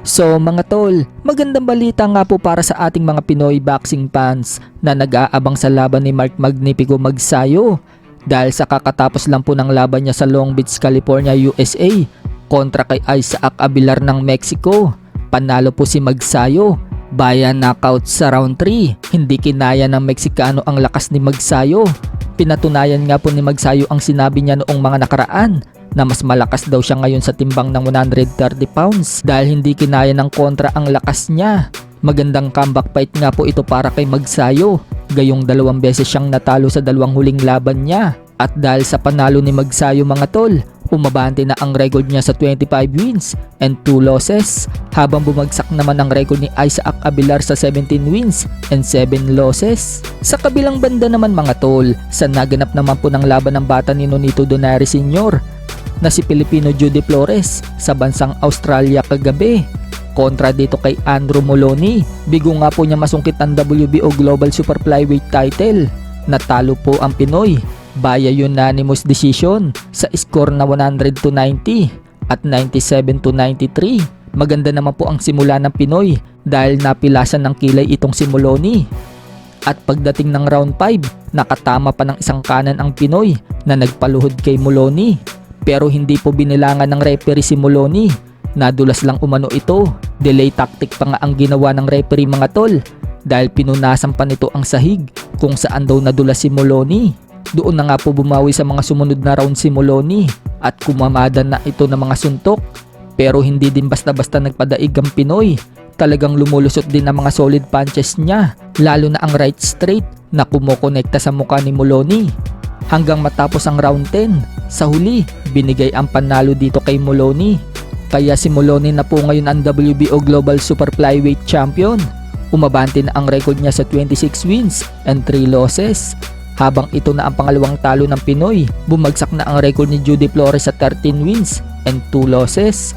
So mga tol, magandang balita nga po para sa ating mga Pinoy boxing fans na nag-aabang sa laban ni Mark Magnifico Magsayo dahil sa kakatapos lang po ng laban niya sa Long Beach, California, USA kontra kay Isaac Abilar ng Mexico. Panalo po si Magsayo via knockout sa round 3. Hindi kinaya ng Meksikano ang lakas ni Magsayo. Pinatunayan nga po ni Magsayo ang sinabi niya noong mga nakaraan na mas malakas daw siya ngayon sa timbang ng 130 pounds dahil hindi kinaya ng kontra ang lakas niya. Magandang comeback fight nga po ito para kay Magsayo, gayong 2 beses siyang natalo sa 2 huling laban niya. At dahil sa panalo ni Magsayo mga tol, umabante na ang record niya sa 25 wins and 2 losses habang bumagsak naman ang record ni Isaac Abilar sa 17 wins and 7 losses. Sa kabilang banda naman mga tol, sa naganap naman po ng laban ng bata ni Nonito Donaire Sr. na si Filipino Judy Flores sa bansang Australia kagabi kontra dito kay Andrew Moloney. Bigo nga po niya masungkit ang WBO Global Super Flyweight title. Natalo po ang Pinoy via unanimous decision sa score na 100-90 at 97-93. Maganda naman po ang simula ng Pinoy dahil napilasan ng kilay itong si Moloney. At pagdating ng round 5, nakatama pa ng isang kanan ang Pinoy na nagpaluhod kay Moloney. Pero hindi po binilangan ng referee si Moloney. Nadulas lang umano ito. Delay tactic pa nga ang ginawa ng referee mga tol dahil pinunasan pa nito ang sahig kung saan daw nadulas si Moloney. Doon na nga po bumawi sa mga sumunod na round si Moloney at kumamada na ito ng mga suntok. Pero hindi din basta-basta nagpadaig ang Pinoy. Talagang lumulusot din ang mga solid punches niya, lalo na ang right straight na kumukonekta sa mukha ni Moloney. Hanggang matapos ang round 10, sa huli, binigay ang panalo dito kay Moloney. Kaya si Moloney na po ngayon ang WBO Global Super Flyweight Champion. Umabante na ang record niya sa 26 wins and 3 losses. Habang ito na ang pangalawang talo ng Pinoy, bumagsak na ang record ni Judy Flores sa 13 wins and 2 losses.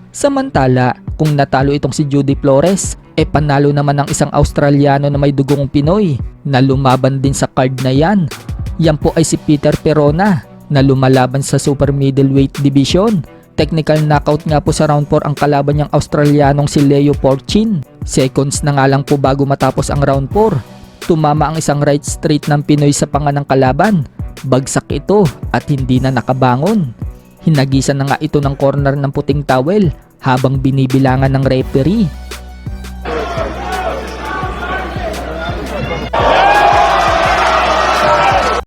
Samantala, kung natalo itong si Judy Flores, panalo naman ng isang Australiano na may dugong Pinoy na lumaban din sa card na yan. Yan po ay si Peter Perona na lumalaban sa super middleweight division. Technical knockout nga po sa round 4 ang kalaban niyang Australianong si Leo Porchin. Seconds na nga lang po bago matapos ang round 4. Tumama ang isang right straight ng Pinoy sa panga ng kalaban. Bagsak ito at hindi na nakabangon. Hinagisan na nga ito ng corner ng puting towel habang binibilangan ng referee.